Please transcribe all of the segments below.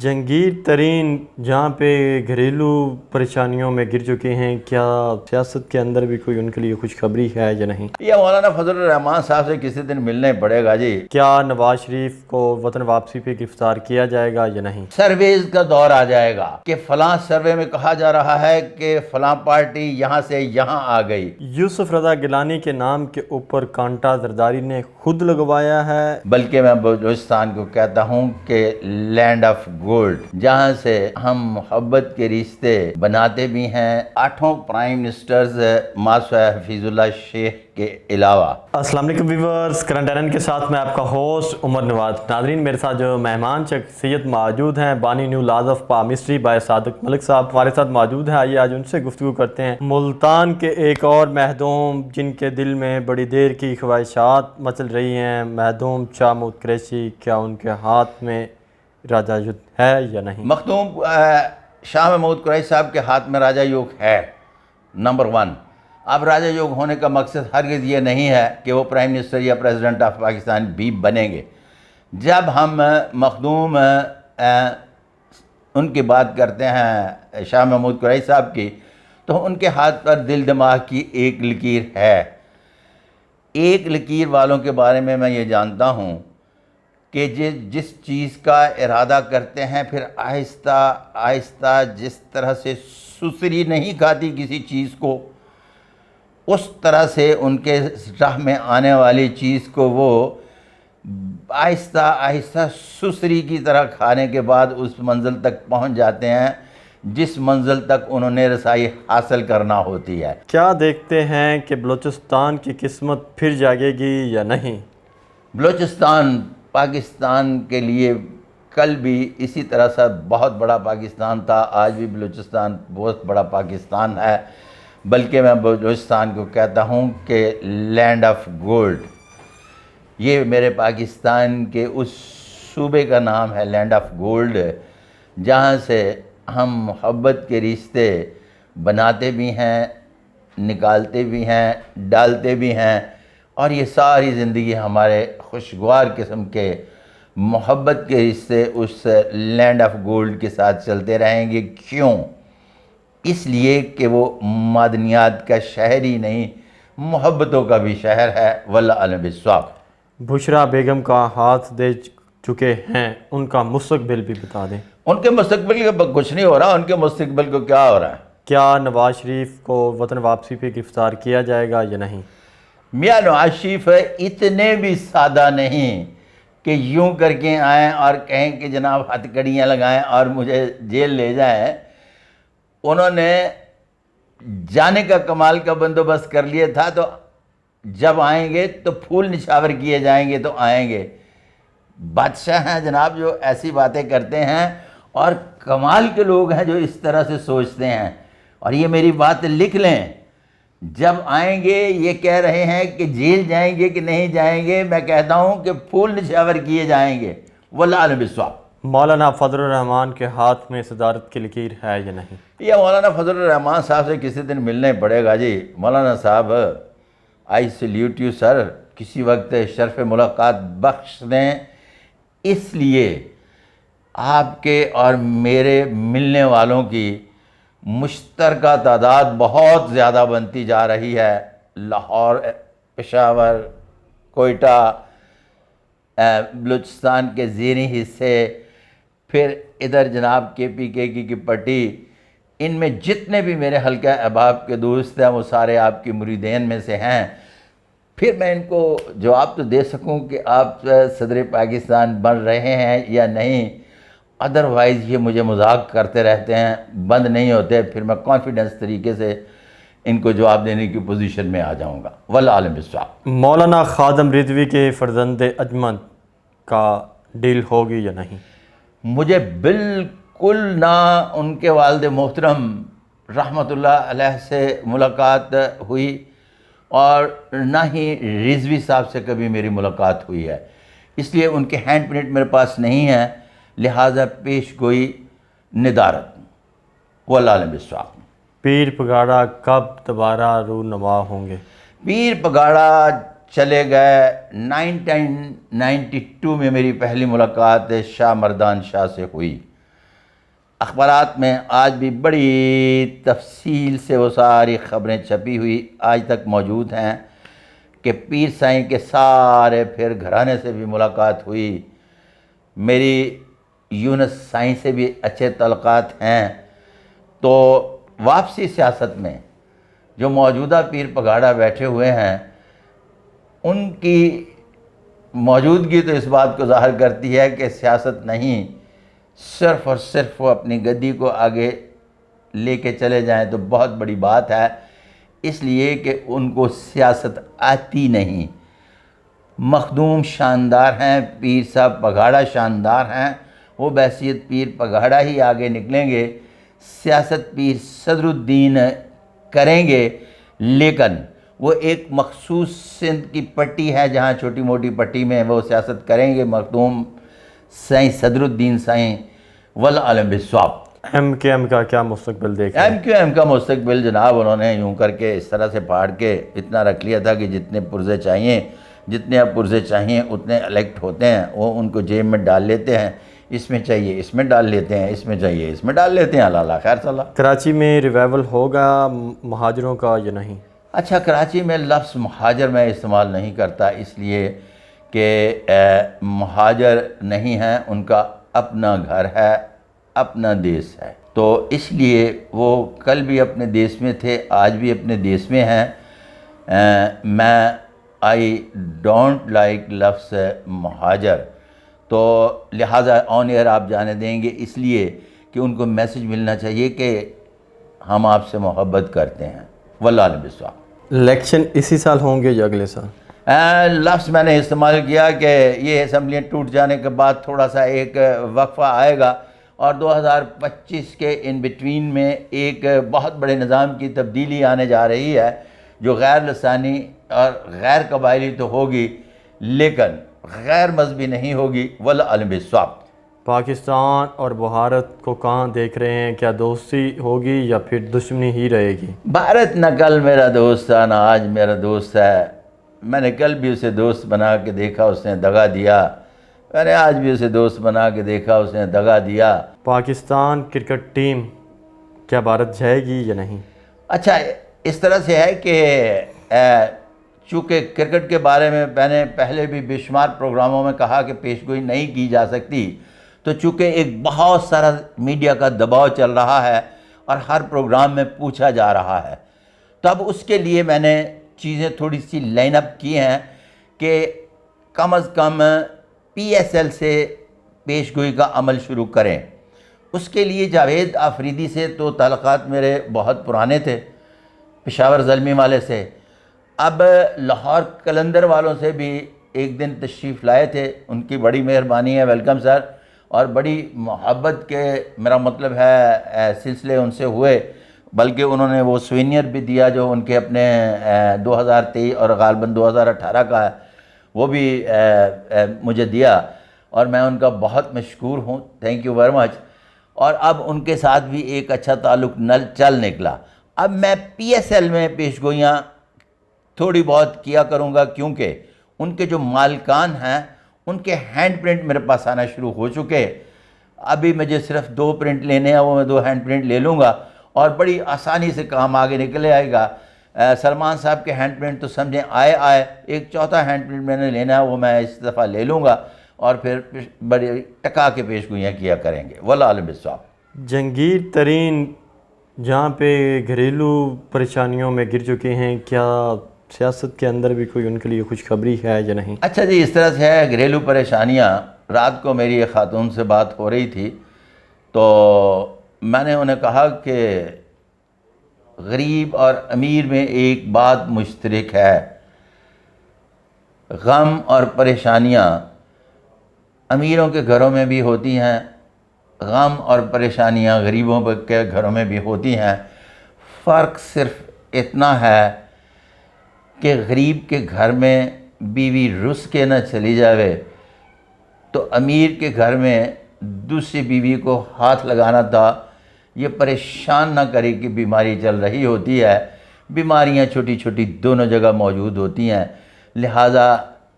جہانگیر ترین جہاں پہ گھریلو پریشانیوں میں گر چکے ہیں، کیا سیاست کے اندر بھی کوئی ان کے لیے خوشخبری ہے یا نہیں؟ یہ مولانا فضل الرحمان صاحب سے کسی دن ملنا پڑے گا جی۔ کیا نواز شریف کو وطن واپسی پہ گرفتار کیا جائے گا یا نہیں؟ سرویز کا دور آ جائے گا کہ فلاں سروے میں کہا جا رہا ہے کہ فلاں پارٹی یہاں سے یہاں آ گئی۔ یوسف رضا گیلانی کے نام کے اوپر کانٹا زرداری نے خود لگوایا ہے، بلکہ میں بلوچستان کو کہتا ہوں کہ لینڈ آف گولڈ، جہاں سے ہم محبت کے رشتے بناتے بھی ہیں، 8 پرائم منسٹرز ماسوہ حفیظ اللہ شیخ کے علاوہ۔ السلام علیکم ویورز، کرنٹ اینن کے ساتھ میں آپ کا ہوسٹ عمر نواز۔ ناظرین، میرے ساتھ جو مہمان شخصیت موجود ہیں، بانی نیو لاز آف پا مسٹری بائی صادق ملک صاحب ہمارے ساتھ موجود ہیں۔ آئیے آج ان سے گفتگو کرتے ہیں۔ ملتان کے ایک اور مہدوم جن کے دل میں بڑی دیر کی خواہشات مچل رہی ہیں، مہدوم شاہ محمود قریشی، کیا ان کے ہاتھ میں راجہ یوگ ہے یا نہیں؟ مخدوم شاہ محمود قریشی صاحب کے ہاتھ میں راجہ یوگ ہے، نمبر 1۔ اب راجہ یوگ ہونے کا مقصد ہرگز یہ نہیں ہے کہ وہ پرائم منسٹر یا پریزیڈنٹ آف پاکستان بھی بنیں گے۔ جب ہم مخدوم ان کی بات کرتے ہیں شاہ محمود قریشی صاحب کی، تو ان کے ہاتھ پر دل دماغ کی ایک لکیر ہے۔ ایک لکیر والوں کے بارے میں یہ جانتا ہوں کہ جس چیز کا ارادہ کرتے ہیں، پھر آہستہ آہستہ جس طرح سے سسری نہیں کھاتی کسی چیز کو، اس طرح سے ان کے راہ میں آنے والی چیز کو وہ آہستہ آہستہ سسری کی طرح کھانے کے بعد اس منزل تک پہنچ جاتے ہیں جس منزل تک انہوں نے رسائی حاصل کرنا ہوتی ہے۔ کیا دیکھتے ہیں کہ بلوچستان کی قسمت پھر جاگے گی یا نہیں؟ بلوچستان پاکستان کے لیے کل بھی اسی طرح سے بہت بڑا پاکستان تھا، آج بھی بلوچستان بہت بڑا پاکستان ہے، بلکہ میں بلوچستان کو کہتا ہوں کہ لینڈ آف گولڈ۔ یہ میرے پاکستان کے اس صوبے کا نام ہے، لینڈ آف گولڈ، جہاں سے ہم محبت کے رشتے بناتے بھی ہیں، نکالتے بھی ہیں، ڈالتے بھی ہیں، اور یہ ساری زندگی ہمارے خوشگوار قسم کے محبت کے رشتے اس لینڈ آف گولڈ کے ساتھ چلتے رہیں گے۔ کیوں؟ اس لیے کہ وہ معدنیات کا شہر ہی نہیں، محبتوں کا بھی شہر ہے۔ واللہ اعلم بالصواب۔ بشرا بیگم کا ہاتھ دے چکے ہیں، ان کا مستقبل بھی بتا دیں۔ ان کے مستقبل کا کچھ نہیں ہو رہا، ان کے مستقبل کو کیا ہو رہا ہے؟ کیا نواز شریف کو وطن واپسی پہ گرفتار کیا جائے گا یا نہیں؟ میاں نواز شریف اتنے بھی سادہ نہیں کہ یوں کر کے آئیں اور کہیں کہ جناب ہتھ کڑیاں لگائیں اور مجھے جیل لے جائیں۔ انہوں نے جانے کا کمال کا بندوبست کر لیا تھا، تو جب آئیں گے تو پھول نچھاور کیے جائیں گے تو آئیں گے۔ بادشاہ ہیں جناب جو ایسی باتیں کرتے ہیں، اور کمال کے لوگ ہیں جو اس طرح سے سوچتے ہیں۔ اور یہ میری بات لکھ لیں، جب آئیں گے یہ کہہ رہے ہیں کہ جیل جائیں گے کہ نہیں جائیں گے، میں کہتا ہوں کہ پھول نچھاور کیے جائیں گے۔ واللہ اعلم بالصواب۔ مولانا فضل الرحمان کے ہاتھ میں صدارت کی لکیر ہے یا نہیں؟ یہ مولانا فضل الرحمان صاحب سے کسی دن ملنا پڑے گا جی۔ مولانا صاحب، آئی سلیوٹ یو سر، کسی وقت شرف ملاقات بخش دیں، اس لیے آپ کے اور میرے ملنے والوں کی مشترکہ تعداد بہت زیادہ بنتی جا رہی ہے۔ لاہور، پشاور، کوئٹہ، بلوچستان کے زیریں حصے، پھر ادھر جناب KPK کی پٹی، ان میں جتنے بھی میرے حلقہ احباب کے دوست ہیں وہ سارے آپ کی مریدین میں سے ہیں۔ پھر میں ان کو جواب تو دے سکوں کہ آپ صدر پاکستان بن رہے ہیں یا نہیں، ادروائز یہ مجھے مذاق کرتے رہتے ہیں، بند نہیں ہوتے، پھر میں کانفیڈنس طریقے سے ان کو جواب دینے کی پوزیشن میں آ جاؤں گا۔ واللہ عالم بالصواب۔ مولانا خادم رضوی کے فرزند اجمل کا ڈیل ہوگی یا نہیں؟ مجھے بالکل نہ ان کے والد محترم رحمۃ اللہ علیہ سے ملاقات ہوئی، اور نہ ہی رضوی صاحب سے کبھی میری ملاقات ہوئی ہے، اس لیے ان کے ہینڈ پرنٹ میرے پاس نہیں ہے، لہٰذا پیش گوئی ندارت۔ واللہ عالم بالصواب۔ پیر پگاڑا کب دوبارہ رونما ہوں گے؟ پیر پگاڑا چلے گئے 1992 میں میری پہلی ملاقات شاہ مردان شاہ سے ہوئی۔ اخبارات میں آج بھی بڑی تفصیل سے وہ ساری خبریں چھپی ہوئی آج تک موجود ہیں کہ پیر سائیں کے سارے پھر گھرانے سے بھی ملاقات ہوئی، میری یونس سائیں سے بھی اچھے تعلقات ہیں۔ تو واپسی سیاست میں جو موجودہ پیر پگاڑا بیٹھے ہوئے ہیں، ان کی موجودگی تو اس بات کو ظاہر کرتی ہے کہ سیاست نہیں، صرف اور صرف وہ اپنی گدی کو آگے لے کے چلے جائیں تو بہت بڑی بات ہے، اس لیے کہ ان کو سیاست آتی نہیں۔ مخدوم شاندار ہیں، پیر صاحب پگاڑا شاندار ہیں، وہ بحیثیت پیر پگاڑا ہی آگے نکلیں گے، سیاست پیر صدر الدین کریں گے، لیکن وہ ایک مخصوص سندھ کی پٹی ہے جہاں چھوٹی موٹی پٹی میں وہ سیاست کریں گے، مخدوم سائیں صدر الدین سائیں والعالم بالصواب۔ ایم کیو ایم کا کیا مستقبل دیکھ رہے ہیں؟ ایم کیو ایم کا مستقبل جناب انہوں نے یوں کر کے اس طرح سے پھاڑ کے اتنا رکھ لیا تھا کہ جتنے پرزے چاہیے، جتنے اب پرزے چاہیے اتنے الیکٹ ہوتے ہیں، وہ ان کو جیب میں ڈال لیتے ہیں، اس میں چاہیے اس میں ڈال لیتے ہیں، اس میں چاہیے اس میں ڈال لیتے ہیں، اللہ خیر صلاح۔ کراچی میں ریوائول ہوگا مہاجروں کا یا نہیں؟ اچھا، کراچی میں لفظ مہاجر میں استعمال نہیں کرتا، اس لیے کہ مہاجر نہیں ہیں، ان کا اپنا گھر ہے، اپنا دیس ہے، تو اس لیے وہ کل بھی اپنے دیس میں تھے، آج بھی اپنے دیس میں ہیں۔ میں آئی ڈونٹ لائک لفظ مہاجر، تو لہٰذا آن ایئر آپ جانے دیں گے اس لیے کہ ان کو میسج ملنا چاہیے کہ ہم آپ سے محبت کرتے ہیں، واللہ عالم بالصواب۔ الیکشن اسی سال ہوں گے یا اگلے سال؟ لفظ میں نے استعمال کیا کہ یہ اسمبلیاں ٹوٹ جانے کے بعد تھوڑا سا ایک وقفہ آئے گا اور 2025 کے ان بٹوین میں ایک بہت بڑے نظام کی تبدیلی آنے جا رہی ہے جو غیر لسانی اور غیر قبائلی تو ہوگی لیکن غیر مذہبی نہیں ہوگی، واللہ عالم بالصواب۔ پاکستان اور بھارت کو کہاں دیکھ رہے ہیں؟ کیا دوستی ہوگی یا پھر دشمنی ہی رہے گی؟ بھارت نہ کل میرا دوست تھا نہ آج میرا دوست ہے، میں نے کل بھی اسے دوست بنا کے دیکھا، اس نے دغا دیا، میں نے آج بھی اسے دوست بنا کے دیکھا، اس نے دغا دیا۔ پاکستان کرکٹ ٹیم کیا بھارت جائے گی یا نہیں؟ اچھا، اس طرح سے ہے کہ چونکہ کرکٹ کے بارے میں نے پہلے بھی بے شمار پروگراموں میں کہا کہ پیشگوئی نہیں کی جا سکتی، تو چونکہ ایک بہت سارا میڈیا کا دباؤ چل رہا ہے اور ہر پروگرام میں پوچھا جا رہا ہے، تو اب اس کے لیے میں نے چیزیں تھوڑی سی لائن اپ کی ہیں کہ کم از کم پی ایس ایل سے پیشگوئی کا عمل شروع کریں۔ اس کے لیے جاوید آفریدی سے تو تعلقات میرے بہت پرانے تھے، پشاور زلمی والے سے، اب لاہور قلندر والوں سے بھی ایک دن تشریف لائے تھے، ان کی بڑی مہربانی ہے، ویلکم سر، اور بڑی محبت کے میرا مطلب ہے سلسلے ان سے ہوئے، بلکہ انہوں نے وہ سوینئر بھی دیا جو ان کے اپنے 2023 اور غالباً 2018 کا ہے، وہ بھی مجھے دیا اور میں ان کا بہت مشکور ہوں، تھینک یو ویری مچ۔ اور اب ان کے ساتھ بھی ایک اچھا تعلق چل نکلا۔ اب میں پی ایس ایل میں پیشگوئیاں تھوڑی بہت کیا کروں گا کیونکہ ان کے جو مالکان ہیں ان کے ہینڈ پرنٹ میرے پاس آنا شروع ہو چکے، ابھی مجھے صرف 2 پرنٹ لینے ہیں، وہ میں 2 ہینڈ پرنٹ لے لوں گا اور بڑی آسانی سے کام آگے نکلے آئے گا۔ سلمان صاحب کے ہینڈ پرنٹ تو سمجھیں آئے، ایک چوتھا ہینڈ پرنٹ میں نے لینا ہے، وہ میں اس دفعہ لے لوں گا اور پھر بڑی ٹکا کے پیشگوئیاں کیا کریں گے، واللہ عالم بالصواب۔ جہانگیر ترین جہاں پہ گھریلو پریشانیوں میں گر چکے ہیں، کیا سیاست کے اندر بھی کوئی ان کے لیے خوشخبری ہے یا نہیں؟ اچھا جی، اس طرح سے ہے گھریلو پریشانیاں۔ رات کو میری ایک خاتون سے بات ہو رہی تھی تو میں نے انہیں کہا کہ غریب اور امیر میں ایک بات مشترک ہے، غم اور پریشانیاں امیروں کے گھروں میں بھی ہوتی ہیں، غم اور پریشانیاں غریبوں کے گھروں میں بھی ہوتی ہیں، فرق صرف اتنا ہے کہ غریب کے گھر میں بیوی رس کے نہ چلی جاوے تو امیر کے گھر میں دوسری بیوی کو ہاتھ لگانا تھا، یہ پریشان نہ کرے کہ بیماری چل رہی ہوتی ہے، بیماریاں چھوٹی چھوٹی دونوں جگہ موجود ہوتی ہیں، لہٰذا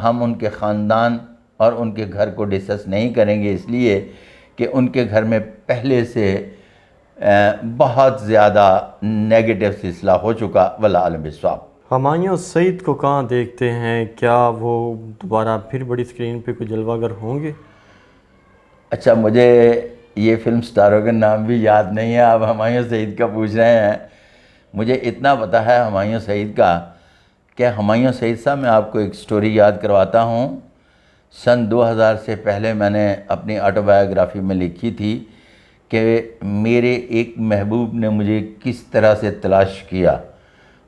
ہم ان کے خاندان اور ان کے گھر کو ڈسکس نہیں کریں گے، اس لیے کہ ان کے گھر میں پہلے سے بہت زیادہ نیگیٹو سلسلہ ہو چکا، واللہ عالم بالصواب۔ ہمایوں سعید کو کہاں دیکھتے ہیں؟ کیا وہ دوبارہ پھر بڑی اسکرین پہ کوئی جلوہ گر ہوں گے؟ اچھا، مجھے یہ فلم سٹاروں کا نام بھی یاد نہیں ہے، آپ ہمایوں سعید کا پوچھ رہے ہیں۔ مجھے اتنا پتہ ہے ہمایوں سعید کا کہ ہمایوں سعید صاحب، میں آپ کو ایک سٹوری یاد کرواتا ہوں۔ سن 2000 سے پہلے میں نے اپنی آٹو بایوگرافی میں لکھی تھی کہ میرے ایک محبوب نے مجھے کس طرح سے تلاش کیا،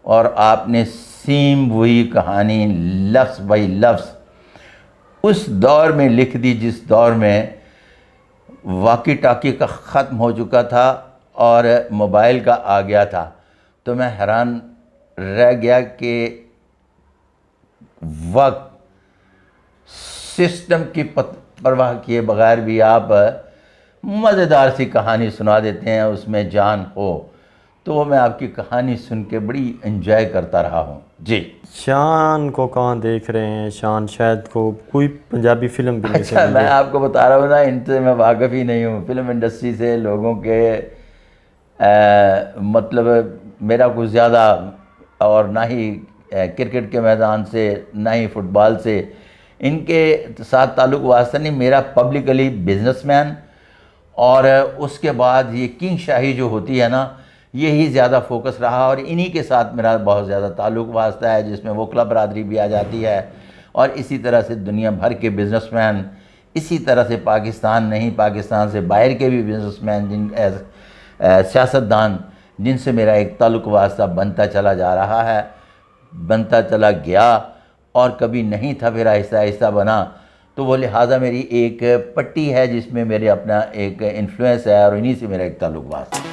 اور آپ نے سیم وہی کہانی لفظ بائی لفظ اس دور میں لکھ دی جس دور میں واقی ٹاکی کا ختم ہو چکا تھا اور موبائل کا آ گیا تھا۔ تو میں حیران رہ گیا کہ وقت سسٹم کی پرواہ کیے بغیر بھی آپ مزیدار سی کہانی سنا دیتے ہیں، اس میں جان ہو۔ تو وہ میں آپ کی کہانی سن کے بڑی انجوائے کرتا رہا ہوں۔ جی، شان کو کہاں دیکھ رہے ہیں؟ شان شاید کو کوئی پنجابی فلم بھی نہیں اچھا، میں آپ کو بتا رہا ہوں نا، ان سے میں واقف ہی نہیں ہوں، فلم انڈسٹری سے، لوگوں کے مطلب میرا کچھ زیادہ، اور نہ ہی کرکٹ کے میدان سے، نہ ہی فٹ بال سے ان کے ساتھ تعلق واسطہ نہیں۔ میرا پبلکلی بزنس مین، اور اس کے بعد یہ کنگ شاہی جو ہوتی ہے نا، یہی زیادہ فوکس رہا، اور انہی کے ساتھ میرا بہت زیادہ تعلق واسطہ ہے، جس میں وکلا برادری بھی آ جاتی ہے، اور اسی طرح سے دنیا بھر کے بزنس مین، اسی طرح سے پاکستان نہیں، پاکستان سے باہر کے بھی بزنس مین، سیاستدان، جن سے میرا ایک تعلق واسطہ بنتا چلا جا رہا ہے، بنتا چلا گیا، اور کبھی نہیں تھا، پھر آہستہ آہستہ بنا۔ تو وہ لہٰذا میری ایک پٹی ہے جس میں میرے اپنا ایک انفلوئنس ہے، اور انہی سے میرا ایک تعلق واسطہ ہے۔